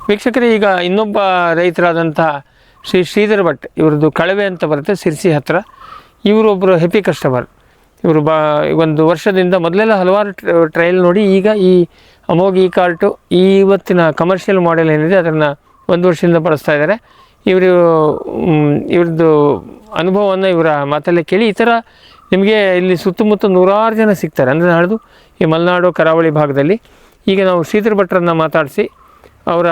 ವೀಕ್ಷಕರೇ, ಈಗ ಇನ್ನೊಬ್ಬ ರೈತರಾದಂಥ ಶ್ರೀಧರ್ ಭಟ್, ಇವ್ರದ್ದು ಕಳವೆ ಅಂತ ಬರುತ್ತೆ ಸಿರ್ಸಿ ಹತ್ತಿರ. ಇವರೊಬ್ಬರು ಹೆಪಿ ಕಸ್ಟಮರ್. ಇವರು ಒಂದು ವರ್ಷದಿಂದ ಮೊದಲೆಲ್ಲ ಹಲವಾರು ಟ್ರಯಲ್ ನೋಡಿ ಈಗ ಈ ಅಮೋಘ ಈ ಕಾರ್ಟು ಇವತ್ತಿನ ಕಮರ್ಷಿಯಲ್ ಮಾಡೆಲ್ ಏನಿದೆ ಅದನ್ನು 1 ವರ್ಷದಿಂದ ಬಳಸ್ತಾ ಇದ್ದಾರೆ. ಇವ್ರದ್ದು ಅನುಭವವನ್ನು ಇವರ ಮಾತಲ್ಲೇ ಕೇಳಿ. ಈ ಥರ ನಿಮಗೆ ಇಲ್ಲಿ ಸುತ್ತಮುತ್ತ ನೂರಾರು ಜನ ಸಿಗ್ತಾರೆ, ಅಂದರೆ ನಾಡ್ದು ಈ ಮಲೆನಾಡು ಕರಾವಳಿ ಭಾಗದಲ್ಲಿ. ಈಗ ನಾವು ಶ್ರೀಧರ್ ಭಟ್ರನ್ನು ಮಾತಾಡಿಸಿ ಅವರ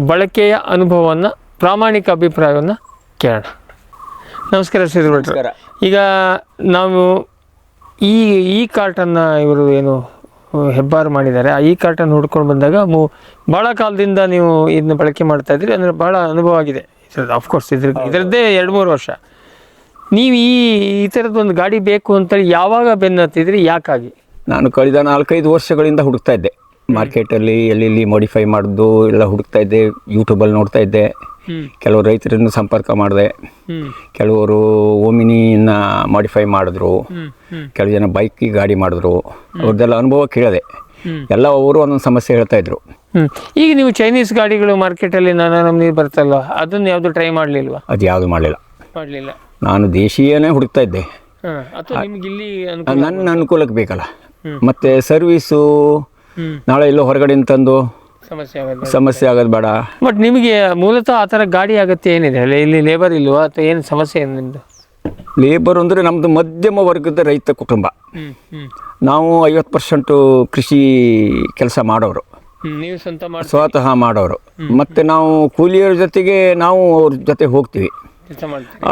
ಬಳಕೆಯ ಅನುಭವವನ್ನು, ಪ್ರಾಮಾಣಿಕ ಅಭಿಪ್ರಾಯವನ್ನು ಕೇಳೋಣ. ನಮಸ್ಕಾರ ಶ್ರೀಧರ್ ಭಟ್ರು. ಈಗ ನಾವು ಈ ಕಾರ್ಟನ್ನು ಇವರು ಏನು ಹೆಬ್ಬಾರು ಮಾಡಿದ್ದಾರೆ, ಈ ಕಾರ್ಟನ್ನು ಹುಡ್ಕೊಂಡು ಬಂದಾಗ ಭಾಳ ಕಾಲದಿಂದ ನೀವು ಇದನ್ನ ಬಳಕೆ ಮಾಡ್ತಾಯಿದ್ರಿ, ಅಂದರೆ ಭಾಳ ಅನುಭವ ಆಗಿದೆ ಆಫ್ಕೋರ್ಸ್. ಇದರದ್ದೇ 2-3 ವರ್ಷ. ನೀವು ಈ ಥರದ್ದೊಂದು ಗಾಡಿ ಬೇಕು ಅಂತೇಳಿ ಯಾವಾಗ ಬೆನ್ನು ಹತ್ತಿದ್ರಿ, ಯಾಕಾಗಿ? ನಾನು ಕಳೆದ 4-5 ವರ್ಷಗಳಿಂದ ಹುಡುಕ್ತಾ ಇದ್ದೆ ಮಾರ್ಕೆಟಲ್ಲಿ, ಎಲ್ಲಿ ಮಾಡಿಫೈ ಮಾಡೋದು ಎಲ್ಲ ಹುಡುಕ್ತಾ ಇದ್ದೆ. ಯೂಟ್ಯೂಬಲ್ಲಿ ನೋಡ್ತಾ ಇದ್ದೆ. ಕೆಲವರು ರೈತರನ್ನು ಸಂಪರ್ಕ ಮಾಡಿದೆ. ಕೆಲವರು ಓಮಿನಿನ ಮಾಡಿಫೈ ಮಾಡಿದ್ರು, ಕೆಲವು ಜನ ಬೈಕಿಗೆ ಗಾಡಿ ಮಾಡಿದ್ರು. ಅವ್ರದ್ದೆಲ್ಲ ಅನುಭವ ಕೇಳಿದೆ. ಎಲ್ಲ ಅವರು ಒಂದೊಂದು ಸಮಸ್ಯೆ ಹೇಳ್ತಾ ಇದ್ರು. ಈಗ ನೀವು ಚೈನೀಸ್ ಗಾಡಿಗಳು ಮಾರ್ಕೆಟಲ್ಲಿ ನಾನಾ ನಮೂನಿ ಬರ್ತಲ್ವ, ಅದನ್ನು ಯಾವುದು ಟ್ರೈ ಮಾಡಲಿಲ್ವಾ? ಅದು ಯಾವುದು ಮಾಡಲಿಲ್ಲ. ನಾನು ದೇಶೀಯನೇ ಹುಡುಕ್ತಾ ಇದ್ದೆ. ನನ್ನ ಅನುಕೂಲಕ್ಕೆ ಬೇಕಲ್ಲ. ಮತ್ತು ಸರ್ವೀಸು ನಾಳೆ ಎಲ್ಲೋ ಹೊರಗಡೆ ತಂದು ಸಮಸ್ಯೆ ಆಗೋದು ಬೇಡ. ಬಟ್ ನಿಮಗೆ ಮೂಲತಃ ಆ ಥರ ಗಾಡಿ ಅಗತ್ಯ ಏನಿದೆ? ಇಲ್ಲಿ ಲೇಬರ್ ಇಲ್ವಾ ಅಥವಾ ಏನು ಸಮಸ್ಯೆ ಏನು ನಿಮ್ಮದು? ಲೇಬರ್ ಅಂದರೆ ನಮ್ಮದು ಮಧ್ಯಮ ವರ್ಗದ ರೈತ ಕುಟುಂಬ. ನಾವು 50% ಕೃಷಿ ಕೆಲಸ ಮಾಡೋರು, ನೀವು ಸ್ವತಃ ಮಾಡೋರು. ಮತ್ತು ನಾವು ಕೂಲಿಯರ ಜೊತೆಗೆ ನಾವು ಅವ್ರ ಜೊತೆ ಹೋಗ್ತೀವಿ.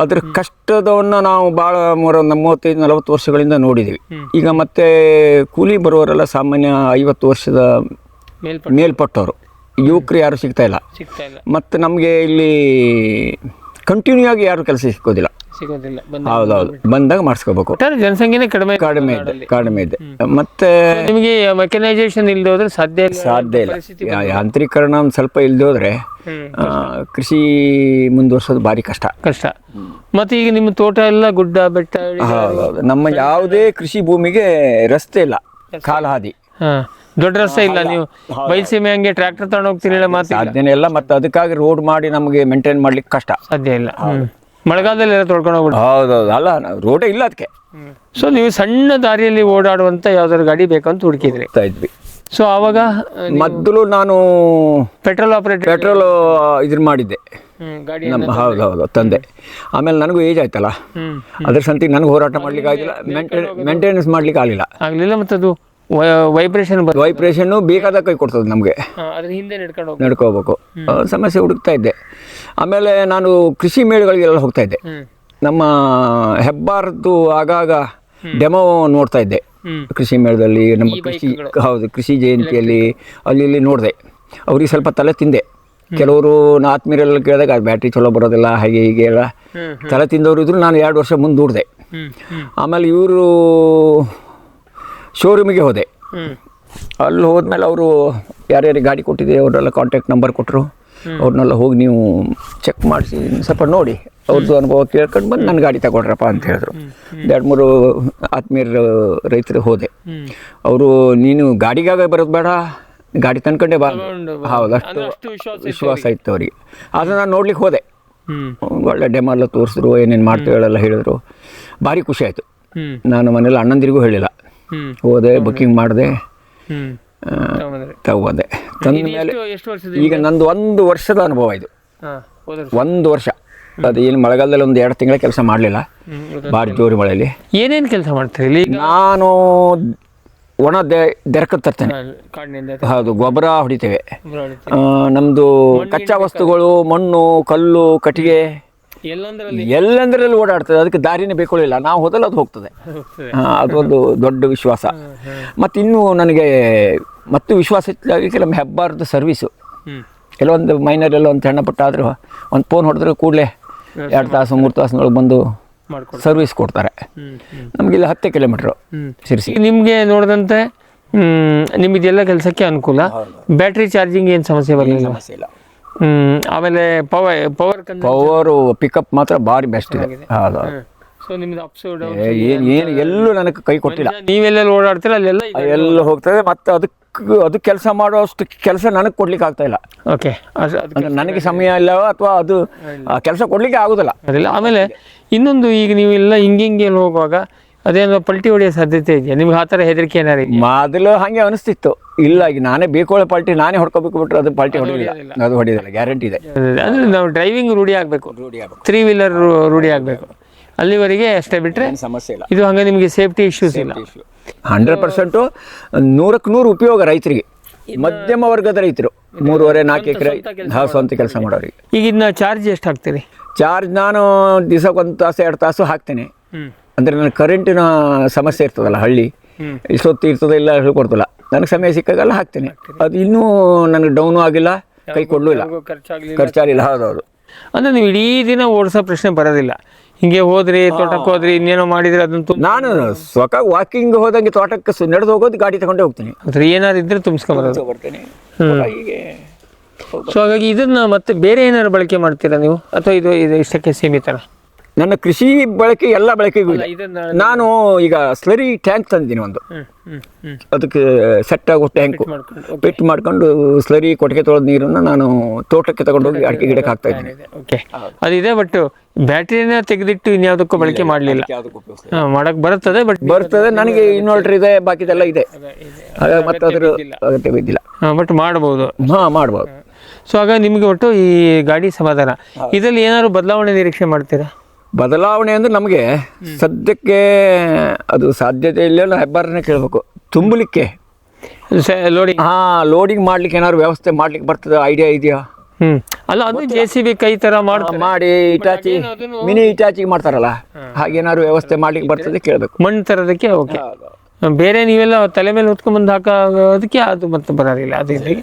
ಅದ್ರ ಕಷ್ಟದವನ್ನು ನಾವು ಭಾಳ 35-40 ವರ್ಷಗಳಿಂದ ನೋಡಿದ್ದೀವಿ. ಈಗ ಮತ್ತೆ ಕೂಲಿ ಬರುವವರೆಲ್ಲ ಸಾಮಾನ್ಯ 50 ವರ್ಷದ ಮೇಲ್ಪಟ್ಟವರು, ಯುವಕರು ಯಾರು ಸಿಗ್ತಾ ಇಲ್ಲ. ಮತ್ತು ನಮಗೆ ಇಲ್ಲಿ ಕಂಟಿನ್ಯೂ ಆಗಿ ಯಾರು ಕೆಲಸ ಸಿಗೋದಿಲ್ಲ. ಹೌದೌದು, ಬಂದಾಗ ಮಾಡಿಸ್ಕೋಬೇಕು. ಜನಸಂಖ್ಯೆನೇ ಕಡಿಮೆ ಇದೆ. ಮತ್ತೆ ನಿಮಗೆ ಮೆಕನೈಸೇಷನ್ ಇಲ್ಲದೆ ಹೋದ್ರೆ ಸಾಧ್ಯ ಇಲ್ಲ. ಯಾಂತ್ರೀಕರಣ ಒಂದು ಸ್ವಲ್ಪ ಇಲ್ಲದೆ ಹೋದ್ರೆ ಕೃಷಿ ಮುಂದುವರ್ಸೋದು ಭಾರಿ ಕಷ್ಟ. ಮತ್ತೆ ಈಗ ನಿಮ್ಮ ತೋಟ ಎಲ್ಲ ಗುಡ್ಡ ಬೆಟ್ಟ. ಹೌದೌದು, ನಮ್ಮ ಯಾವುದೇ ಕೃಷಿ ಭೂಮಿಗೆ ರಸ್ತೆ ಇಲ್ಲ, ಕಾಲಹಾದಿ. ದೊಡ್ಡ ರಸ್ತೆ ಇಲ್ಲ. ನೀವು ಬಯಲುಸೀಮೆ ಹಂಗೆ ಟ್ರ್ಯಾಕ್ಟರ್ ತಗೊಂಡು ಹೋಗ್ತಿರಲಿಲ್ಲ, ಸಾಧ್ಯನೇ ಇಲ್ಲ. ಮತ್ತು ಅದಕ್ಕಾಗಿ ರೋಡ್ ಮಾಡಿ ನಮಗೆ ಮೇಂಟೈನ್ ಮಾಡ್ಲಿಕ್ಕೆ ಕಷ್ಟ, ಸಾಧ್ಯ ಇಲ್ಲ. ಮಳೆಗಾಲದಲ್ಲಿ ಎಲ್ಲ ತೊಳ್ಕೊಂಡು ಹೋಗ್ಬಿಟ್ಟು. ಹೌದೌದು, ಅಲ್ಲ ರೋಡೇ ಇಲ್ಲ ಅದಕ್ಕೆ. ಸೊ ನೀವು ಸಣ್ಣ ದಾರಿಯಲ್ಲಿ ಓಡಾಡುವಂಥ ಯಾವ್ದಾದ್ರು ಗಾಡಿ ಬೇಕಂತ ಹುಡುಕಿದ್ರಿ ಇದ್ವಿ. ಸೊ ಆವಾಗ ಮೊದಲು ನಾನು ಪೆಟ್ರೋಲ್ ಇದ್ರ ಮಾಡಿದ್ದೆ, ಹೌದೌದು ತಂದೆ. ಆಮೇಲೆ ನನಗೂ ಏಜ್ ಆಯ್ತಲ್ಲ, ಅದ್ರ ಸಂತಿಗೆ ನನಗೆ ಹೋರಾಟ ಮಾಡ್ಲಿಕ್ಕೆ ಆಗಿಲ್ಲ, ಮೇಂಟೆನೆನ್ಸ್ ಮಾಡ್ಲಿಕ್ಕೆ ಆಗಲಿಲ್ಲ. ಮತ್ತು ಅದು ವೈಬ್ರೇಷನ್ನು ಬೇಕಾದ ಕೈ ಕೊಡ್ತದೆ ನಮಗೆ, ನಡ್ಕೋಬೇಕು. ಸಮಸ್ಯೆ ಹುಡುಕ್ತಾ ಇದ್ದೆ. ಆಮೇಲೆ ನಾನು ಕೃಷಿ ಮೇಳಗಳಿಗೆಲ್ಲ ಹೋಗ್ತಾ ಇದ್ದೆ. ನಮ್ಮ ಹೆಬ್ಬಾರದ್ದು ಆಗಾಗ ಡೆಮೋ ನೋಡ್ತಾ ಇದ್ದೆ ಕೃಷಿ ಮೇಳದಲ್ಲಿ. ನಮ್ಮ ಕೃಷಿ ಜಯಂತಿಯಲ್ಲಿ ಅಲ್ಲಿ ನೋಡಿದೆ. ಅವ್ರಿಗೆ ಸ್ವಲ್ಪ ತಲೆ ತಿಂದೆ. ಕೆಲವರು ಆತ್ಮೀಯರೆಲ್ಲ ಕೇಳಿದಾಗ ಅದು ಬ್ಯಾಟ್ರಿ ಚಲೋ ಬರೋದಿಲ್ಲ, ಹಾಗೆ ಹೀಗೆ ಎಲ್ಲ ತಲೆ ತಿಂದವರು ಇದ್ರು. ನಾನು 2 ವರ್ಷ ಮುಂದೆ ದೂಡಿದೆ. ಆಮೇಲೆ ಇವರು ಶೋರೂಮಿಗೆ ಹೋದೆ. ಅಲ್ಲಿ ಹೋದ್ಮೇಲೆ ಅವರು ಯಾರ್ಯಾರಿಗೆ ಗಾಡಿ ಕೊಟ್ಟಿದೆ ಅವರೆಲ್ಲ ಕಾಂಟ್ಯಾಕ್ಟ್ ನಂಬರ್ ಕೊಟ್ಟರು. ಅವ್ರನ್ನೆಲ್ಲ ಹೋಗಿ ನೀವು ಚೆಕ್ ಮಾಡಿಸಿ ಸ್ವಲ್ಪ ನೋಡಿ, ಅವ್ರದ್ದು ಅನುಭವ ಕೇಳ್ಕೊಂಡು ಬಂದು ನನ್ನ ಗಾಡಿ ತಗೊಳ್ರಪ್ಪ ಅಂತ ಹೇಳಿದ್ರು. 2-3 ಆತ್ಮೀಯರ ರೈತರು ಹೋದೆ. ಅವರು ನೀನು ಗಾಡಿಗಾಗ ಬರೋದು ಬೇಡ, ಗಾಡಿ ತಂದ್ಕೊಂಡೇ ಬಾ. ಹೌದು, ಅಷ್ಟು ವಿಶ್ವಾಸ ಇತ್ತು ಅವರಿಗೆ. ಆದರೆ ನಾನು ನೋಡ್ಲಿಕ್ಕೆ ಹೋದೆ. ಒಳ್ಳೆ ಡೆಮೋ ಎಲ್ಲ ತೋರಿಸಿದ್ರು, ಏನೇನು ಮಾಡ್ತೀವಳೆಲ್ಲ ಹೇಳಿದ್ರು. ಭಾರಿ ಖುಷಿ ಆಯಿತು. ನಾನು ಮನೇಲಿ ಅಣ್ಣಂದಿರಿಗೂ ಹೇಳಿಲ್ಲ. ಹೋದೆ, ಬುಕ್ಕಿಂಗ್ ಮಾಡಿದೆ, ತಗೊಂಡೆ. ತಂದ ಮೇಲೆ ಈಗ ನಂದು 1 ವರ್ಷದ ಅನುಭವ ಇದು. 1 ವರ್ಷ. ಅದು ಏನು ಮಳೆಗಾಲದಲ್ಲಿ 1-2 ತಿಂಗಳ ಕೆಲಸ ಮಾಡಲಿಲ್ಲ, ಭಾರಿ ಜೋರಿ ಮಳೆಯಲ್ಲಿ. ಏನೇನು ಕೆಲಸ ಮಾಡ್ತೀರಿ? ನಾನು ಒಣ ದೆರಕ ತರ್ತೇನೆ. ಹೌದು, ಗೊಬ್ಬರ ಹೊಡಿತೇವೆ. ನಮ್ಮದು ಕಚ್ಚಾ ವಸ್ತುಗಳು, ಮಣ್ಣು, ಕಲ್ಲು, ಕಟ್ಟಿಗೆ ಎಲ್ಲಂದ್ರಲ್ಲಿ ಓಡಾಡ್ತದೆ. ಅದಕ್ಕೆ ದಾರಿನೇ ಬೇಕೊಳ್ಳಿಲ್ಲ, ನಾವು ಹೋದಲ್ಲ ಅದು ಹೋಗ್ತದೆ. ಅದೊಂದು ದೊಡ್ಡ ವಿಶ್ವಾಸ. ಮತ್ತು ಇನ್ನೂ ನನಗೆ ಮತ್ತು ವಿಶ್ವಾಸ ಇತ್ತು ಕೆಲವೊಮ್ಮೆ ಹೆಬ್ಬಾರ್ದು ಸರ್ವೀಸು. ಕೆಲವೊಂದು ಮೈನರ್ ಎಲ್ಲ ಒಂದು ಸಣ್ಣ ಪುಟ್ಟ ಆದರೂ ಒಂದು ಫೋನ್ ಹೊಡೆದ್ರೆ ಕೂಡಲೇ 2 ತಾಸು 3 ತಾಸಿನೊಳಗೆ ಬಂದು ಸರ್ವಿಸ್ ಕೊಡ್ತಾರೆ. ನಮಗಿಲ್ಲ 10 ಕಿಲೋಮೀಟ್ರು ಶಿರ್ಸಿ. ನಿಮಗೆ ನೋಡಿದಂತೆ ನಿಮಗೆಲ್ಲ ಕೆಲಸಕ್ಕೆ ಅನುಕೂಲ. ಬ್ಯಾಟ್ರಿ ಚಾರ್ಜಿಂಗ್ ಏನು ಸಮಸ್ಯೆ ಬರಲಿಲ್ಲ? ಸಮಸ್ಯೆ ಇಲ್ಲ. ಆಮೇಲೆ ಪವರು ಪಿಕಪ್ ಮಾತ್ರ ಭಾರಿ ಬೆಸ್ಟ್ ಇದೆ. ಹೌದು, ಏನು ಎಲ್ಲೂ ನನಗೆ ಕೈ ಕೊಟ್ಟಿಲ್ಲ. ನೀವೆಲ್ಲ ಓಡಾಡ್ತೀರ ಅಲ್ಲೆಲ್ಲ ಎಲ್ಲ ಹೋಗ್ತದೆ. ಮತ್ತು ಅದಕ್ಕೆ ಅದು ಕೆಲಸ ಮಾಡೋಷ್ಟು ಕೆಲಸ ನನಗೆ ಕೊಡ್ಲಿಕ್ಕೆ ಆಗ್ತಾ ಇಲ್ಲ. ಓಕೆ, ಅಂದ್ರೆ ನನಗೆ ಸಮಯ ಇಲ್ಲ ಅಥವಾ ಅದು ಕೆಲಸ ಕೊಡ್ಲಿಕ್ಕೆ ಆಗೋದಿಲ್ಲ. ಅದಿಲ್ಲ. ಆಮೇಲೆ ಇನ್ನೊಂದು, ಈಗ ನೀವೆಲ್ಲ ಹಿಂಗೆ ಹೋಗುವಾಗ ಅದೇನೋ ಪಲ್ಟಿ ಹೊಡೆಯೋ ಸಾಧ್ಯತೆ ಇದೆಯಾ ನಿಮ್ಗೆ? ಆ ಥರ ಹೆದರಿಕೆ ಏನಾರು ಇದೆಯಾ? ಮೊದಲು ಹಾಗೆ ಅನಿಸ್ತಿತ್ತು. ಇಲ್ಲ, ಈಗ ನಾನೇ ಬೇಕೋಳೆ ಪಲ್ಟಿ ನಾನೇ ಹೊಡ್ಕೋಬೇಕು ಬಿಟ್ರೆ ಅದು ಪಲ್ಟಿ ಹೊಡೆಯೋದಿಲ್ಲ, ಅದು ಹೊಡೆಯೋದಿಲ್ಲ, ಗ್ಯಾರಂಟಿ ಇದೆ. ಅಂದರೆ ನಾವು ಡ್ರೈವಿಂಗ್ ರೂಢಿ ಆಗಬೇಕು, 3 ವೀಲರ್ ರೂಢಿ ಆಗಬೇಕು, ಅಲ್ಲಿವರೆಗೆ ಅಷ್ಟೇ ಬಿಟ್ಟರೆ ಸಮಸ್ಯೆ ಇಲ್ಲ. ಇದು ಹಂಗೆ ನಿಮಗೆ ಸೇಫ್ಟಿ ಇಶ್ಯೂಸ್ ಇಲ್ಲ. 100% 100ಕ್ಕೆ 100 ಉಪಯೋಗ ರೈತರಿಗೆ, ಮಧ್ಯಮ ವರ್ಗದ ರೈತರು, 3.5-4 ಎಕರೆ ಸ್ವಂತ ಕೆಲಸ ಮಾಡೋರಿಗೆ. ಈಗ ಇದನ್ನ ಚಾರ್ಜ್ ಎಷ್ಟು ಹಾಕ್ತೀರಿ? ಚಾರ್ಜ್ ನಾನು ದಿವಸಕ್ಕೆ 1 ತಾಸು 2 ತಾಸು ಹಾಕ್ತೇನೆ. ಅಂದರೆ ನನ್ನ ಕರೆಂಟಿನ ಸಮಸ್ಯೆ ಇರ್ತದಲ್ಲ, ಹಳ್ಳಿ ಇಷ್ಟೊತ್ತು ಇರ್ತದೆ ಇಲ್ಲ ಹೇಳ್ಕೊಡ್ತಲ್ಲ, ನನಗೆ ಸಮಯ ಸಿಕ್ಕಾಗೆಲ್ಲ ಹಾಕ್ತೇನೆ. ಅದು ಇನ್ನೂ ನನಗೆ ಡೌನು ಆಗಿಲ್ಲ, ಕೈ ಕೊಡಲೂ ಇಲ್ಲ, ಖರ್ಚಾಗಿಲ್ಲ. ಹೌದೌದು. ಅಂದರೆ ನೀವು ಇಡೀ ದಿನ ಓಡಿಸೋ ಪ್ರಶ್ನೆ ಬರೋದಿಲ್ಲ. ಹಿಂಗೆ ಹೋದ್ರಿ, ತೋಟಕ್ಕೆ ಹೋದ್ರಿ, ಇನ್ನೇನೋ ಮಾಡಿದ್ರೆ ಅದನ್ನ ನಾನು ಸ್ವತಃ ವಾಕಿಂಗ್ ಹೋದಂಗೆ ತೋಟಕ್ಕೆ ನಡೆದು ಹೋಗೋದು, ಗಾಡಿ ತಗೊಂಡೇ ಹೋಗ್ತೀನಿ. ಏನಾದ್ರು ಇದ್ರೆ ತುಂಬಿಸ್ಕೊಂಬರೋದು ಬರ್ತೇನೆ. ಹೀಗೆ ಸೊ ಹಾಗಾಗಿ ಇದನ್ನ ಮತ್ತೆ ಬೇರೆ ಏನಾದ್ರು ಬಳಕೆ ಮಾಡ್ತೀರಾ ನೀವು, ಅಥವಾ ಇದು ಇಷ್ಟಕ್ಕೆ ಸೀಮಿತನ? ನನ್ನ ಕೃಷಿ ಬಳಕೆ ಎಲ್ಲ ಬಳಕೆಗೂ ಇಲ್ಲ. ನಾನು ಈಗ ಸ್ಲರಿ ಟ್ಯಾಂಕ್ ತಂದಿದ್ದೀನಿ ಒಂದು, ಅದಕ್ಕೆ ಸೆಟ್ ಆಗೋ ಟ್ಯಾಂಕು ಫಿಟ್ ಮಾಡ್ಕೊಂಡು ಸ್ಲರಿ ಕೊಟ್ಟಿಗೆ ತೊಳೆದ ನೀರನ್ನು ನಾನು ತೋಟಕ್ಕೆ ತಗೊಂಡೋಗಿ ಅಡಿಕೆ ಗಿಡಕ್ಕೆ ಹಾಕ್ತಾ ಇದ್ದೀನಿ. ಓಕೆ, ಅದಿದೆ. ಬಟ್ ಬ್ಯಾಟ್ರಿನ ತೆಗೆದಿಟ್ಟು ಇನ್ಯಾವುದಕ್ಕೂ ಬಳಕೆ ಮಾಡಲಿಲ್ಲ. ಮಾಡಕ್ಕೆ ಬರ್ತದೆ ನನಗೆ ಇನ್ವರ್ಟರ್ ಇದೆ, ಬಾಕಿದೆಲ್ಲ ಇದೆ, ಮತ್ತೆ ಅದರ ಅಗತ್ಯ ಬಿದ್ದಿಲ್ಲ. ಬಟ್ ಮಾಡ್ಬೋದು. ಮಾಡ್ಬೋದು. ಸೊ ಆಗ ನಿಮಗೆ ಒಟ್ಟು ಈ ಗಾಡಿ ಸಮಾಧಾನ. ಇದರಲ್ಲಿ ಏನಾದ್ರು ಬದಲಾವಣೆ ನಿರೀಕ್ಷೆ ಮಾಡ್ತೀರಾ? ಬದಲಾವಣೆ ಅಂದರೆ ನಮಗೆ ಸದ್ಯಕ್ಕೆ ಅದು ಸಾಧ್ಯತೆ ಇಲ್ಲ. ಹೆಬ್ಬಾರನೇ ಕೇಳಬೇಕು, ತುಂಬಲಿಕ್ಕೆ ಲೋಡಿಂಗ್ ಲೋಡಿಂಗ್ ಮಾಡ್ಲಿಕ್ಕೆ ಏನಾದ್ರು ವ್ಯವಸ್ಥೆ ಮಾಡ್ಲಿಕ್ಕೆ ಬರ್ತದೆ, ಐಡಿಯಾ ಇದೆಯಾ? ಅಲ್ಲ, ಅದು JCB ಕೈ ಥರ ಮಾಡಿ ಇಟಾಚಿ ಮಿನಿ ಇಟಾಚಿಗೆ ಮಾಡ್ತಾರಲ್ಲ, ಹಾಗೇನಾದ್ರು ವ್ಯವಸ್ಥೆ ಮಾಡ್ಲಿಕ್ಕೆ ಬರ್ತದೆ ಕೇಳಬೇಕು. ಮಣ್ಣು ತರೋದಕ್ಕೆ ಓಕೆ. ಬೇರೆ ನೀವೆಲ್ಲ ತಲೆ ಮೇಲೆ ಹೊತ್ಕೊಂಡ್ಬಂದು ಹಾಕೋದಕ್ಕೆ ಅದು ಮತ್ತೆ ಬರೋದಿಲ್ಲ, ಅದು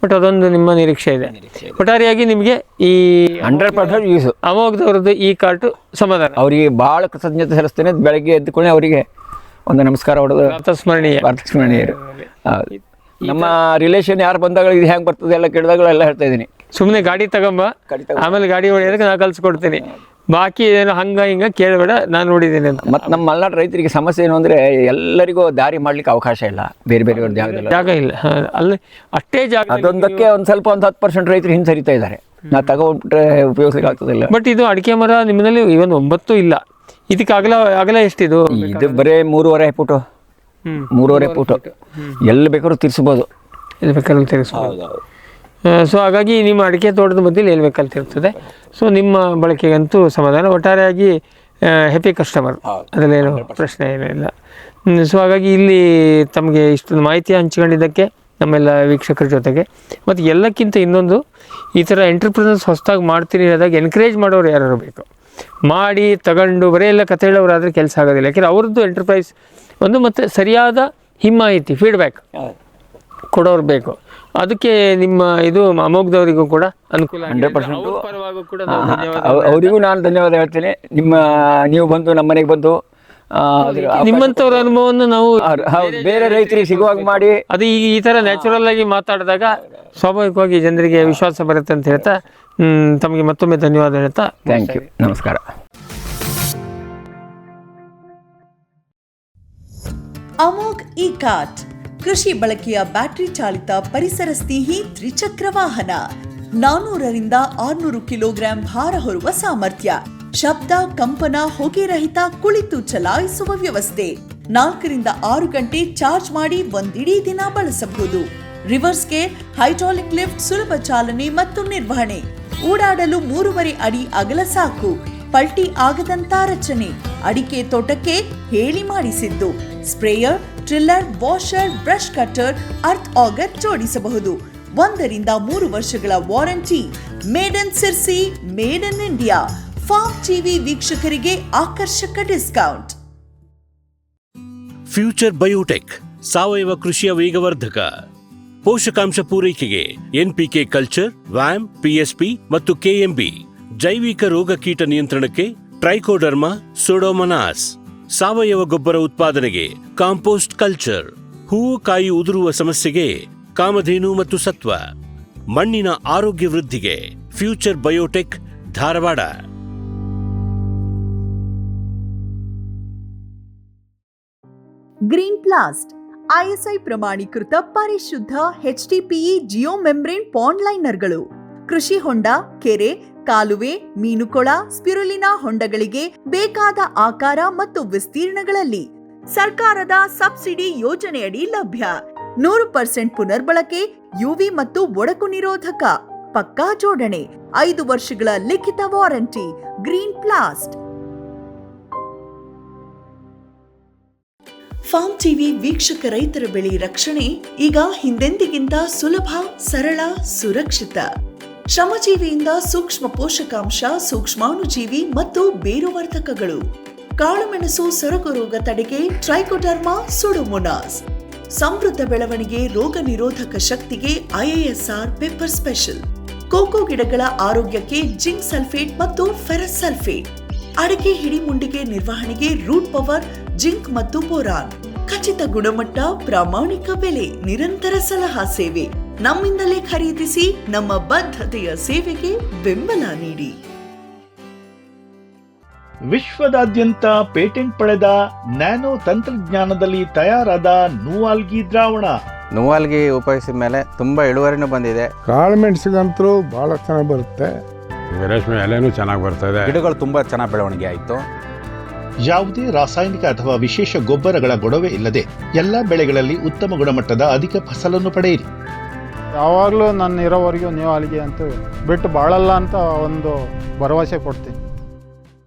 ಬಟ್ ಅದೊಂದು ನಿಮ್ಮ ನಿರೀಕ್ಷೆ ಇದೆ. ಒಟ್ಟಾರೆಯಾಗಿ ನಿಮಗೆ ಈ 100% ಯೂಸು ಅಮೋಘದವ್ರದ್ದು ಈ ಕಾರ್ಟು ಸಮಾಧಾನ. ಅವರಿಗೆ ಭಾಳ ಕೃತಜ್ಞತೆ ಸಲ್ಲಿಸ್ತೇನೆ. ಬೆಳಗ್ಗೆ ಎದ್ದುಕೊಂಡೆ ಅವರಿಗೆ ಒಂದು ನಮಸ್ಕಾರ ಹೊಡೆದು ಸ್ಮರಣೀಯರು. ನಮ್ಮ ರಿಲೇಷನ್ ಯಾರು ಬಂದಾಗ ಇದು ಹೆಂಗೆ ಬರ್ತದೆ ಎಲ್ಲ ಕೇಳಿದಾಗ ಎಲ್ಲ ಹೇಳ್ತಾ ಇದ್ದೀನಿ. ಸುಮ್ಮನೆ ಗಾಡಿ ತಗೊಂಬ, ಆಮೇಲೆ ಗಾಡಿ ಹೊಡೆಯೋದಕ್ಕೆ ನಾನು ಕಲ್ಸ್ಕೊಡ್ತೀನಿ, ಬಾಕಿ ಏನೋ ಹಂಗ ಹಿಂಗ ಕೇಳಬೇಡ, ನಾನು ನೋಡಿದ್ದೀನಿ ಅಂತ. ಮತ್ತು ನಮ್ಮ ಮಲೆನಾಡು ರೈತರಿಗೆ ಸಮಸ್ಯೆ ಏನು ಅಂದರೆ ಎಲ್ಲರಿಗೂ ದಾರಿ ಮಾಡ್ಲಿಕ್ಕೆ ಅವಕಾಶ ಇಲ್ಲ, ಬೇರೆ ಬೇರೆ ಜಾಗ ಇಲ್ಲ. ಅಲ್ಲಿ ಅಷ್ಟೇ ಜಾಗ, ಅದೊಂದಕ್ಕೆ ಒಂದು ಸ್ವಲ್ಪ 10% ರೈತರು ಹಿಂಸರಿತಾ ಇದ್ದಾರೆ. ನಾ ತಗೊಂಡ್ರೆ ಉಪಯೋಗಿಸಲಿಕ್ಕೆ ಆಗ್ತದಿಲ್ಲ. ಬಟ್ ಇದು ಅಡಿಕೆ ಮರ ನಿಮ್ಮಲ್ಲಿ ಇವನ್ 9 ಇಲ್ಲ. ಇದಕ್ಕೆ ಅಗಲ ಎಷ್ಟಿದು? ಇದು ಬರೀ 3.5 ಫುಟು, 3.5 ಫುಟು. ಎಲ್ಲಿ ಬೇಕಾದ್ರೂ ತಿರ್ಸ್ಬೋದು, ಎಲ್ಲಿ ಬೇಕಾದ್ರೂ ತಿರ್ಸ್ಬೋದು. ಸೊ ಹಾಗಾಗಿ ನಿಮ್ಮ ಅಡಿಕೆ ತೋಟದ ಮಧ್ಯೆ ಎಲ್ಲಿ ಬೇಕಂತಿರ್ತದೆ. ಸೊ ನಿಮ್ಮ ಬಳಕೆಗಂತೂ ಸಮಾಧಾನ. ಒಟ್ಟಾರೆಯಾಗಿ ಹ್ಯಾಪಿ ಕಸ್ಟಮರ್, ಅದರಲ್ಲೇನು ಪ್ರಶ್ನೆ ಏನಿಲ್ಲ. ಸೊ ಹಾಗಾಗಿ ಇಲ್ಲಿ ತಮಗೆ ಇಷ್ಟೊಂದು ಮಾಹಿತಿ ಹಂಚಿಕೊಂಡಿದ್ದಕ್ಕೆ ನಮ್ಮೆಲ್ಲ ವೀಕ್ಷಕರ ಜೊತೆಗೆ, ಮತ್ತು ಎಲ್ಲಕ್ಕಿಂತ ಇನ್ನೊಂದು, ಈ ಥರ ಎಂಟರ್ಪ್ರಿನರ್ಸ್ ಹೊಸದಾಗಿ ಮಾಡ್ತೀನಿ ಅನ್ನೋದಾಗ ಎನ್ಕರೇಜ್ ಮಾಡೋರು ಯಾರು ಬೇಕು. ಮಾಡಿ ತಗೊಂಡು ಬರೀ ಎಲ್ಲ ಕತೆ ಹೇಳೋರಾದರೆ ಕೆಲಸ ಆಗೋದಿಲ್ಲ. ಯಾಕೆಂದರೆ ಅವ್ರದ್ದು ಎಂಟರ್ಪ್ರೈಸ್ ಒಂದು, ಮತ್ತು ಸರಿಯಾದ ಹಿಮ್ಮಾಹಿತಿ ಫೀಡ್ಬ್ಯಾಕ್ ಕೊಡೋರು ಬೇಕು. ಅದಕ್ಕೆ ನಿಮ್ಮ ಇದು ಅಮೋಘದವರಿಗೂ ಕೂಡ ಅನುಕೂಲ. 100% ಅವರಿಗೂ ನಾನು ಧನ್ಯವಾದ ಹೇಳ್ತೇನೆ. ನೀವು ಬಂದು ನಮ್ಮ ಮನೆಗೆ ಬಂದು ನಿಮ್ಮಂಥವ್ರ ಅನುಭವವನ್ನು ನಾವು ಬೇರೆ ರೈತರಿಗೆ ಸಿಗುವಾಗ ಮಾಡಿ, ಅದು ಈ ಥರ ನ್ಯಾಚುರಲ್ ಆಗಿ ಮಾತಾಡಿದಾಗ ಸ್ವಾಭಾವಿಕವಾಗಿ ಜನರಿಗೆ ವಿಶ್ವಾಸ ಬರುತ್ತೆ ಅಂತ ಹೇಳ್ತಾ ತಮಗೆ ಮತ್ತೊಮ್ಮೆ ಧನ್ಯವಾದ ಹೇಳ್ತಾ ಥ್ಯಾಂಕ್ ಯು, ನಮಸ್ಕಾರ. ಅಮೋಘ್ ಇ ಕಾರ್ಟ್ ಕೃಷಿ ಬಳಕೆಯ ಬ್ಯಾಟರಿ ಚಾಲಿತ ಪರಿಸರ ಸ್ನೇಹಿ ತ್ರಿಚಕ್ರ ವಾಹನ. 400ರಿಂದ 600 ಕಿಲೋಗ್ರಾಂ ಭಾರ ಹೊರುವ ಸಾಮರ್ಥ್ಯ, ಶಬ್ದ ಕಂಪನ ಹೊಗೆ ರಹಿತ ಕುಳಿತು ಚಲಾಯಿಸುವ ವ್ಯವಸ್ಥೆ, 4ರಿಂದ 6 ಗಂಟೆ ಚಾರ್ಜ್ ಮಾಡಿ ಒಂದಿಡೀ ದಿನ ಬಳಸಬಹುದು. ರಿವರ್ಸ್ಗೆ ಹೈಡ್ರಾಲಿಕ್ ಲಿಫ್ಟ್, ಸುಲಭ ಚಾಲನೆ ಮತ್ತು ನಿರ್ವಹಣೆ. ಓಡಾಡಲು 3.5 ಅಡಿ ಅಗಲ ಸಾಕು. ಪಲ್ಟಿ ಆಗದಂತ ರಚನೆ. ಅಡಿಕೆ ತೋಟಕ್ಕೆ ಹೇಳಿ ಮಾಡಿಸಿದ್ದು. Sprayer, tiller, washer, brush cutter, earth auger ಜೋಡಿಸಬಹುದು. 1ರಿಂದ 3 ವರ್ಷಗಳ warranty. Made in Sirsi, made in India. Farm TV ವೀಕ್ಷಕರಿಗೆ ಆಕರ್ಷಕ ಡಿಸ್ಕೌಂಟ್. ಫ್ಯೂಚರ್ ಬಯೋಟೆಕ್ ಸಾವಯವ ಕೃಷಿಯ ವೇಗವರ್ಧಕ. ಪೋಷಕಾಂಶ ಪೂರೈಕೆಗೆ NPK ಕಲ್ಚರ್, ವ್ಯಾಮ್, PSP ಮತ್ತು KMB. ಜೈವಿಕ ರೋಗ ಕೀಟ ನಿಯಂತ್ರಣಕ್ಕೆ ಟ್ರೈಕೋಡರ್ಮಾ, ಸೂಡೋಮನಾಸ್. ಸಾವಯವ ಗೊಬ್ಬರ ಉತ್ಪಾದನೆಗೆ ಕಾಂಪೋಸ್ಟ್ ಕಲ್ಚರ್. ಹೂವು ಕಾಯಿ ಉದುರುವ ಸಮಸ್ಯೆಗೆ ಕಾಮಧೇನು ಮತ್ತು ಸತ್ವ. ಮಣ್ಣಿನ ಆರೋಗ್ಯ ವೃದ್ಧಿಗೆ future biotech, Dharwad. Green plast ISI ಪ್ರಮಾಣೀಕೃತ ಪರಿಶುದ್ಧ HDPE ಜಿಯೋ ಮೆಂಬ್ರೇನ್ ಪಾಂಡ್ ಲೈನರ್ಗಳು, ಕೃಷಿ ಹೊಂಡ, ಕೆರೆ, ಕಾಲುವೆ, ಮೀನುಕೊಳ, ಸ್ಪಿರುಲಿನಾ ಹೊಂಡಗಳಿಗೆ ಬೇಕಾದ ಆಕಾರ ಮತ್ತು ವಿಸ್ತೀರ್ಣಗಳಲ್ಲಿ ಸರ್ಕಾರದ ಸಬ್ಸಿಡಿ ಯೋಜನೆಯಡಿ ಲಭ್ಯ. 100% ಪುನರ್ಬಳಕೆ, ಯುವಿ ಮತ್ತು ಒಡಕು ನಿರೋಧಕ, ಪಕ್ಕಾ ಜೋಡಣೆ, 5 ವರ್ಷಗಳ ಲಿಖಿತ ವಾರಂಟಿ, ಗ್ರೀನ್ ಪ್ಲಾಸ್ಟ್. ಫಾರ್ಮ್ ಟಿವಿ ವೀಕ್ಷಕ ರೈತರ ಬೆಳೆ ರಕ್ಷಣೆ ಈಗ ಹಿಂದೆಂದಿಗಿಂತ ಸುಲಭ, ಸರಳ, ಸುರಕ್ಷಿತ. ಶ್ರಮಜೀವಿಯಿಂದ ಸೂಕ್ಷ್ಮ ಪೋಷಕಾಂಶ, ಸೂಕ್ಷ್ಮಾಣುಜೀವಿ ಮತ್ತು ಬೇರುವರ್ಧಕಗಳು, ಕಾಳುಮೆಣಸು ಸೊರಗು ರೋಗ ತಡೆಗೆ ಟ್ರೈಕೋಡರ್ಮಾ ಸುಡೋಮೋನಾಸ್, ಸಮೃದ್ಧ ಬೆಳವಣಿಗೆ, ರೋಗ ನಿರೋಧಕ ಶಕ್ತಿಗೆ IISR ಪೆಪ್ಪರ್ ಸ್ಪೆಷಲ್, ಕೋಕೋ ಗಿಡಗಳ ಆರೋಗ್ಯಕ್ಕೆ ಜಿಂಕ್ ಸಲ್ಫೇಟ್ ಮತ್ತು ಫೆರಸ್ ಸಲ್ಫೇಟ್, ಅಡಕೆ ಹಿಡಿಮುಂಡಿಗೆ ನಿರ್ವಹಣೆಗೆ ರೂಟ್ ಪವರ್, ಜಿಂಕ್ ಮತ್ತು ಬೋರಾನ್. ಖಚಿತ ಗುಣಮಟ್ಟ, ಪ್ರಾಮಾಣಿಕ ಬೆಲೆ, ನಿರಂತರ ಸಲಹಾ ಸೇವೆ. ನಮ್ಮಿಂದಲೇ ಖರೀದಿಸಿ, ನಮ್ಮ ಬದ್ಧತೆಯ ಸೇವೆಗೆ ಬೆಂಬಲ ನೀಡಿ. ವಿಶ್ವದಾದ್ಯಂತ ಪೇಟೆಂಟ್ ಪಡೆದ ನ್ಯಾನೋ ತಂತ್ರಜ್ಞಾನದಲ್ಲಿ ತಯಾರಾದ ನೂವಾಲ್ಗಿ ದ್ರಾವಣ. ನೂವಾಲ್ಗಿ ಉಪಯೋಗಿಸಿದ ಮೇಲೆ ತುಂಬ ಇಳುವರಿನೂ ಬಂದಿದೆ. ಕಾಳು ಮೆಣಸಿಗಂತೂ ಭಾಳ ಚೆನ್ನಾಗಿ ಬರುತ್ತೆ. ರೇಷ್ಮೆ ಎಲೆನೂ ಚೆನ್ನಾಗಿ ಬರ್ತದೆ. ಗಿಡಗಳು ತುಂಬ ಚೆನ್ನಾಗಿ ಬೆಳವಣಿಗೆ ಆಯಿತು. ಯಾವುದೇ ರಾಸಾಯನಿಕ ಅಥವಾ ವಿಶೇಷ ಗೊಬ್ಬರಗಳ ಗೊಡವೆ ಇಲ್ಲದೆ ಎಲ್ಲ ಬೆಳೆಗಳಲ್ಲಿ ಉತ್ತಮ ಗುಣಮಟ್ಟದ ಅಧಿಕ ಫಸಲನ್ನು ಪಡೆಯಿರಿ. ಯಾವಾಗಲೂ ನನ್ನ ಇರೋವರೆಗೂ ನೀವು ಅಲ್ಲಿಗೆ ಅಂತೂ ಬಿಟ್ಟು ಬಾಳಲ್ಲ ಅಂತ ಒಂದು ಭರವಸೆ ಕೊಡ್ತೀನಿ.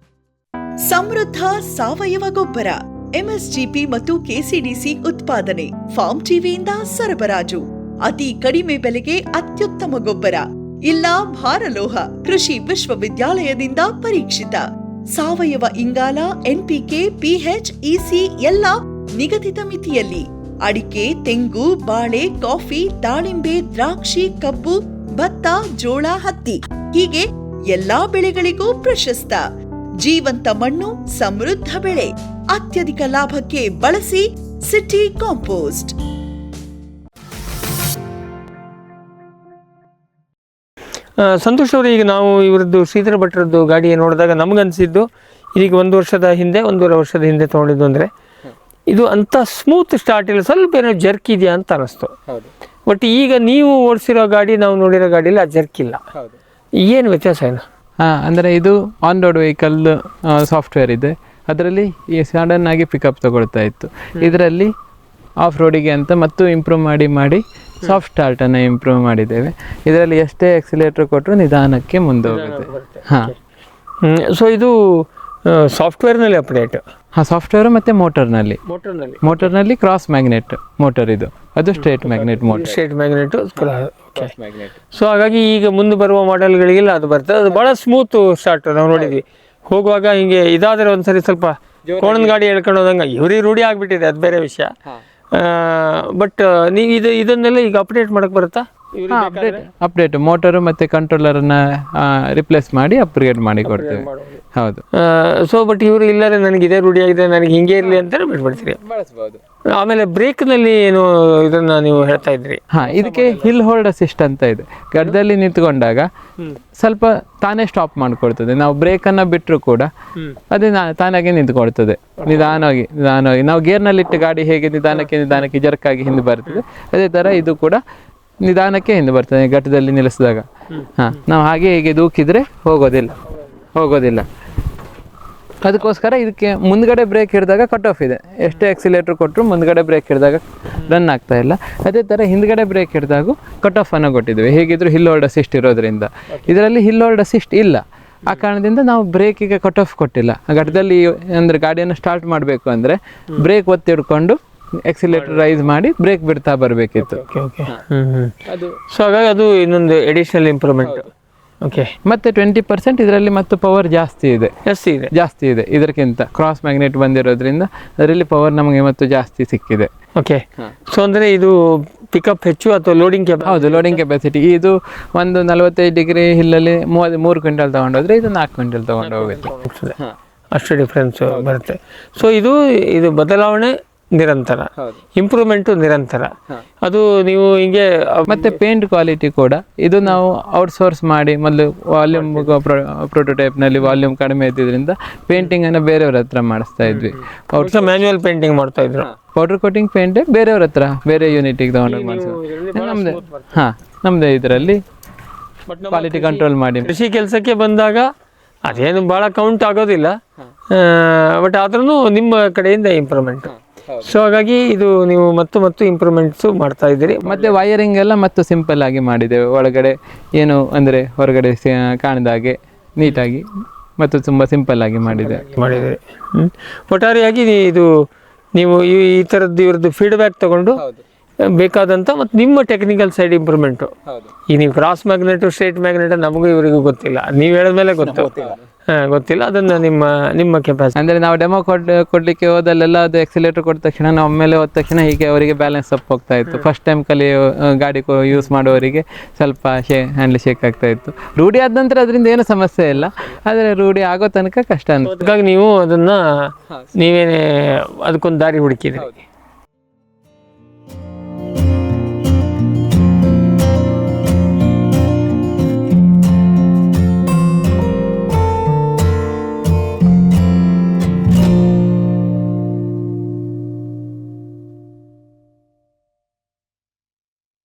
ಸಮೃದ್ಧ ಸಾವಯವ ಗೊಬ್ಬರ, MSGP ಮತ್ತು KCDC ಉತ್ಪಾದನೆ, ಫಾರ್ಮ್ ಟಿವಿಯಿಂದ ಸರಬರಾಜು. ಅತಿ ಕಡಿಮೆ ಬೆಲೆಗೆ ಅತ್ಯುತ್ತಮ ಗೊಬ್ಬರ. ಇಲ್ಲ ಭಾರಲೋಹ, ಕೃಷಿ ವಿಶ್ವವಿದ್ಯಾಲಯದಿಂದ ಪರೀಕ್ಷಿತ ಸಾವಯವ ಇಂಗಾಲ, NPK, PH, EC ಎಲ್ಲ ನಿಗದಿತ ಮಿತಿಯಲ್ಲಿ. ಅಡಿಕೆ, ತೆಂಗು, ಬಾಳೆ, ಕಾಫಿ, ದಾಳಿಂಬೆ, ದ್ರಾಕ್ಷಿ, ಕಬ್ಬು, ಭತ್ತ, ಜೋಳ, ಹತ್ತಿ ಹೀಗೆ ಎಲ್ಲಾ ಬೆಳೆಗಳಿಗೂ ಪ್ರಶಸ್ತ. ಜೀವಂತ ಮಣ್ಣು, ಸಮೃದ್ಧ ಬೆಳೆ, ಅತ್ಯಧಿಕ ಲಾಭಕ್ಕೆ ಬಳಸಿ ಸಿಟಿ ಕಾಂಪೋಸ್ಟ್. ಸಂತೋಷ್ ಅವರು, ಈಗ ನಾವು ಇವರದ್ದು ಶ್ರೀಧರ ಭಟ್ರದ್ದು ಗಾಡಿ ನೋಡಿದಾಗ ನಮಗನ್ಸಿದ್ದು ಇದೀಗ 1 ವರ್ಷದ ಹಿಂದೆ, 1.5 ವರ್ಷದ ಹಿಂದೆ ತೊಗೊಂಡಿದ್ದು ಅಂದರೆ ಇದು ಅಂಥ ಸ್ಮೂತ್ ಸ್ಟಾರ್ಟ್ ಇಲ್ಲ, ಸ್ವಲ್ಪ ಏನೋ ಜರ್ಕ್ ಇದೆಯಾ ಅಂತ ಅನ್ನಿಸ್ತು. ಬಟ್ ಈಗ ನೀವು ಓಡಿಸಿರೋ ಗಾಡಿ, ನಾವು ನೋಡಿರೋ ಗಾಡಿಯಲ್ಲಿ ಆ ಜರ್ಕ್ ಇಲ್ಲ. ಏನು ವ್ಯತ್ಯಾಸ ಏನು? ಅಂದರೆ ಇದು ಆನ್ ರೋಡ್ ವೆಹಿಕಲ್ ಸಾಫ್ಟ್ವೇರ್ ಇದೆ, ಅದರಲ್ಲಿ ಈ ಸಡನ್ ಆಗಿ ಪಿಕಪ್ ತಗೊಳ್ತಾ ಇತ್ತು. ಇದರಲ್ಲಿ ಆಫ್ ರೋಡಿಗೆ ಅಂತ ಮತ್ತು ಇಂಪ್ರೂವ್ ಮಾಡಿ ಸಾಫ್ಟ್ ಸ್ಟಾರ್ಟನ್ನು ಇಂಪ್ರೂವ್ ಮಾಡಿದ್ದೇವೆ. ಇದರಲ್ಲಿ ಎಷ್ಟೇ ಎಕ್ಸಿಲೇಟರ್ ಕೊಟ್ಟರು ನಿಧಾನಕ್ಕೆ ಮುಂದೆ ಹೋಗುತ್ತೆ. ಹಾಂ, ಸೊ ಇದು ಸಾಫ್ಟ್ವೇರ್ನಲ್ಲಿ ಅಪ್ಡೇಟ್? ಹಾಂ, ಸಾಫ್ಟ್ವೇರು ಮತ್ತು ಮೋಟರ್ನಲ್ಲಿ ಕ್ರಾಸ್ ಮ್ಯಾಗ್ನೆಟ್ ಮೋಟರ್, ಇದು ಅದು straight magnet motor. Straight magnet. So ಹಾಗಾಗಿ ಈಗ ಮುಂದೆ ಬರುವ ಮಾಡೆಲ್ಗಳಿಗೆಲ್ಲ ಅದು ಬರ್ತದೆ. ಅದು ಭಾಳ ಸ್ಮೂತ್ ಸ್ಟಾರ್ಟ್. ನಾವು ನೋಡಿದ್ವಿ ಹೋಗುವಾಗ ಹಿಂಗೆ ಇದಾದರೆ ಒಂದ್ಸರಿ ಸ್ವಲ್ಪ ಕೋಣದ ಗಾಡಿ ಹೇಳ್ಕೊಂಡು ಹೋದಂಗೆ ಇವ್ರಿಗೆ ರೂಢಿ ಆಗಿಬಿಟ್ಟಿದೆ, ಅದು ಬೇರೆ ವಿಷಯ. ಬಟ್ ನೀವು ಇದನ್ನೆಲ್ಲ ಈಗ ಅಪ್ಡೇಟ್ ಮಾಡಕ್ಕೆ ಬರುತ್ತಾ? ಅಪ್ಡೇಟ್ ಮೋಟರು ಮತ್ತು ಕಂಟ್ರೋಲರನ್ನು ರಿಪ್ಲೇಸ್ ಮಾಡಿ ಅಪ್ಗ್ರೇಡ್ ಮಾಡಿ ಕೊಡ್ತೇವೆ. ಹೌದು. ಸೊ ಬಟ್ ಇವರು ಇಲ್ಲದೆ ನನಗೆ ಇದೇ ರೂಢಿ ಆಗಿದೆ, ನನಗೆ ಹಿಂಗೆ ಇರಲಿ ಅಂತಾರೆ ಬಿಟ್ಬಿಡ್ತೀರಿ. ಆಮೇಲೆ ಬ್ರೇಕ್ನಲ್ಲಿ ಏನು ಇದನ್ನು ನೀವು ಹೇಳ್ತಾ ಇದ್ರಿ? ಹಾಂ, ಇದಕ್ಕೆ ಹಿಲ್ ಹೋಲ್ಡ್ ಅಸಿಸ್ಟ್ ಅಂತ ಇದೆ. ಗಡ್ಡದಲ್ಲಿ ನಿಂತ್ಕೊಂಡಾಗ ಸ್ವಲ್ಪ ತಾನೇ ಸ್ಟಾಪ್ ಮಾಡಿಕೊಡ್ತದೆ. ನಾವು ಬ್ರೇಕನ್ನು ಬಿಟ್ಟರು ಕೂಡ ಅದೇ ತಾನಾಗೆ ನಿಂತ್ಕೊಳ್ತದೆ. ನಿಧಾನವಾಗಿ ನಾವು ಗೇರ್ನಲ್ಲಿಟ್ಟು ಗಾಡಿ ಹೇಗೆ ನಿಧಾನಕ್ಕೆ ಜರ್ಕಾಗಿ ಹಿಂದೆ ಬರ್ತದೆ, ಅದೇ ಥರ ಇದು ಕೂಡ ನಿಧಾನಕ್ಕೆ ಹಿಂದೆ ಬರ್ತದೆ ಘಟ್ಟದಲ್ಲಿ ನಿಲ್ಲಿಸಿದಾಗ. ಹಾಂ, ನಾವು ಹಾಗೆ ದೂಕಿದ್ರೆ ಹೋಗೋದಿಲ್ಲ. ಅದಕ್ಕೋಸ್ಕರ ಇದಕ್ಕೆ ಮುಂದ್ಗಡೆ ಬ್ರೇಕ್ ಹಿಡಿದಾಗ ಕಟ್ ಆಫ್ ಇದೆ. ಎಷ್ಟೇ ಎಕ್ಸಿಲೇಟರ್ ಕೊಟ್ಟರು ಮುಂದ್ಗಡೆ ಬ್ರೇಕ್ ಹಿಡಿದಾಗ ರನ್ ಆಗ್ತಾ ಇಲ್ಲ. ಅದೇ ಥರ ಹಿಂದ್ಗಡೆ ಬ್ರೇಕ್ ಹಿಡಿದಾಗೂ ಕಟ್ ಆಫ್ ಅನ್ನು ಕೊಟ್ಟಿದ್ದೇವೆ. ಹೇಗಿದ್ರು ಹಿಲ್ ಹೋಲ್ಡ್ ಅಸಿಸ್ಟ್ ಇರೋದ್ರಿಂದ. ಇದರಲ್ಲಿ ಹಿಲ್ ಹೋಲ್ಡ್ ಅಸಿಸ್ಟ್ ಇಲ್ಲ. ಆ ಕಾರಣದಿಂದ ನಾವು ಬ್ರೇಕಿಗೆ ಕಟ್ ಆಫ್ ಕೊಟ್ಟಿಲ್ಲ. ಘಟ್ಟದಲ್ಲಿ ಅಂದರೆ ಗಾಡಿಯನ್ನು ಸ್ಟಾರ್ಟ್ ಮಾಡಬೇಕು ಅಂದರೆ ಬ್ರೇಕ್ ಒತ್ತಿ ಹಿಡ್ಕೊಂಡು ಎಕ್ಸಿಲೇಟರ್ ರೈಸ್ ಮಾಡಿ ಬ್ರೇಕ್ ಬಿಡ್ತಾ ಬರಬೇಕಿತ್ತು. ಅದು ಸೊ ಹಾಗಾಗಿ ಅದು ಇನ್ನೊಂದು ಎಡಿಷನಲ್ ಇಂಪ್ರೂವ್ಮೆಂಟ್. ಓಕೆ. ಮತ್ತು 20% ಇದರಲ್ಲಿ ಮತ್ತು ಪವರ್ ಜಾಸ್ತಿ ಇದೆ ಇದಕ್ಕಿಂತ. ಕ್ರಾಸ್ ಮ್ಯಾಗ್ನೆಟ್ ಬಂದಿರೋದ್ರಿಂದ ಅದರಲ್ಲಿ ಪವರ್ ನಮಗೆ ಮತ್ತು ಜಾಸ್ತಿ ಸಿಕ್ಕಿದೆ. ಓಕೆ. ಸೊ ಅಂದರೆ ಇದು ಪಿಕಪ್ ಹೆಚ್ಚು ಅಥವಾ ಲೋಡಿಂಗ್ ಕೆಪಾಸಿಟಿ? ಹೌದು, ಲೋಡಿಂಗ್ ಕೆಪಾಸಿಟಿ. ಇದು ಒಂದು 45 ಡಿಗ್ರಿ ಹಿಲ್ಲಲ್ಲಿ 3 ಕ್ವಿಂಟಲ್ ತೊಗೊಂಡೋದ್ರೆ ಇದು 4 ಕ್ವಿಂಟಲ್ ತೊಗೊಂಡು ಹೋಗುತ್ತೆ. ಅಷ್ಟು ಡಿಫ್ರೆನ್ಸ್ ಬರುತ್ತೆ. ಸೊ ಇದು ಬದಲಾವಣೆ ನಿರಂತರ, ಇಂಪ್ರೂವ್ಮೆಂಟು ನಿರಂತರ. ಅದು ನೀವು ಹಿಂಗೆ ಮತ್ತು ಪೇಂಟ್ ಕ್ವಾಲಿಟಿ ಕೂಡ ಇದು ನಾವು ಔಟ್ಸೋರ್ಸ್ ಮಾಡಿ ಮೊದಲು ವಾಲ್ಯೂಮ್ ಪ್ರೋಟೋಟೈಪ್ನಲ್ಲಿ ವಾಲ್ಯೂಮ್ ಕಡಿಮೆ ಇದ್ದಿದ್ದರಿಂದ ಪೇಂಟಿಂಗನ್ನು ಬೇರೆಯವ್ರ ಹತ್ರ ಮಾಡಿಸ್ತಾ ಇದ್ವಿ. ಮ್ಯಾನ್ಯುವಲ್ ಪೇಂಟಿಂಗ್ ಮಾಡ್ತಾ ಇದ್ರು. ಪೌಡರ್ ಕೋಟಿಂಗ್ ಪೇಂಟ್ ಬೇರೆಯವ್ರ ಹತ್ರ ಬೇರೆ ಯೂನಿಟಿಗೆ ತೊಗೊಂಡೋಗಿ ಮಾಡಿಸೋದು. ನಮ್ಮದೇ ನಮ್ಮದೇ ಇದರಲ್ಲಿ ಕ್ವಾಲಿಟಿ ಕಂಟ್ರೋಲ್ ಮಾಡಿ. ಕೃಷಿ ಕೆಲಸಕ್ಕೆ ಬಂದಾಗ ಅದೇನು ಭಾಳ ಕೌಂಟ್ ಆಗೋದಿಲ್ಲ, ಬಟ್ ಆದ್ರೂ ನಿಮ್ಮ ಕಡೆಯಿಂದ ಇಂಪ್ರೂವ್ಮೆಂಟ್. ಸೊ ಹಾಗಾಗಿ ಇದು ನೀವು ಮತ್ತು ಇಂಪ್ರೂವ್ಮೆಂಟ್ಸು ಮಾಡ್ತಾ ಇದ್ದೀರಿ. ಮತ್ತು ವೈರಿಂಗ್ ಎಲ್ಲ ಮತ್ತು ಸಿಂಪಲ್ ಆಗಿ ಮಾಡಿದ್ದೇವೆ. ಒಳಗಡೆ ಏನು ಅಂದರೆ ಹೊರಗಡೆ ಕಾಣದ ಹಾಗೆ ನೀಟಾಗಿ ಮತ್ತು ತುಂಬ ಸಿಂಪಲ್ ಆಗಿ ಮಾಡಿದ್ದೀರಿ. ಒಟ್ಟಾರೆಯಾಗಿ ಇದು ನೀವು ಈ ಥರದ್ದು ಇವ್ರದ್ದು ಫೀಡ್ಬ್ಯಾಕ್ ತಗೊಂಡು ಬೇಕಾದಂಥ ಮತ್ತು ನಿಮ್ಮ ಟೆಕ್ನಿಕಲ್ ಸೈಡ್ ಇಂಪ್ರೂವ್ಮೆಂಟು. ಈ ನೀವು ಕ್ರಾಸ್ ಮ್ಯಾಗ್ನೆಟು ಸ್ಟ್ರೇಟ್ ಮ್ಯಾಗ್ನೆಟ್ ನಮಗೂ ಇವರಿಗೂ ಗೊತ್ತಿಲ್ಲ, ನೀವು ಹೇಳಿದ್ಮೇಲೆ ಗೊತ್ತಿಲ್ಲ ಅದನ್ನು ನಿಮ್ಮ ಕೆಪಾಸಿಟಿ. ಅಂದರೆ ನಾವು ಡೆಮೋ ಕೊಡಲಿಕ್ಕೆ ಹೋದಲ್ಲೆಲ್ಲ ಅದು ಎಕ್ಸಿಲೇಟರ್ ಕೊಟ್ಟ ತಕ್ಷಣ ನಾವು ಮೇಲೆ ಹೋದ ತಕ್ಷಣ ಹೀಗೆ ಅವರಿಗೆ ಬ್ಯಾಲೆನ್ಸ್ ಅಪ್ ಹೋಗ್ತಾ ಇತ್ತು. ಫಸ್ಟ್ ಟೈಮ್ ಗಾಡಿ ಯೂಸ್ ಮಾಡುವವರಿಗೆ ಸ್ವಲ್ಪ ಹ್ಯಾಂಡ್ಲ್ ಶೇಕ್ ಆಗ್ತಾ ಇತ್ತು. ರೂಢಿ ಆದ ನಂತರ ಅದರಿಂದ ಏನು ಸಮಸ್ಯೆ ಇಲ್ಲ, ಆದರೆ ರೂಢಿ ಆಗೋ ತನಕ ಕಷ್ಟ ಅನ್ಸುತ್ತೆ. ಹಾಗಾಗಿ ನೀವು ಅದನ್ನು ನೀವೇನೇ ಅದಕ್ಕೊಂದು ದಾರಿ ಹುಡುಕಿದ್ರಿ.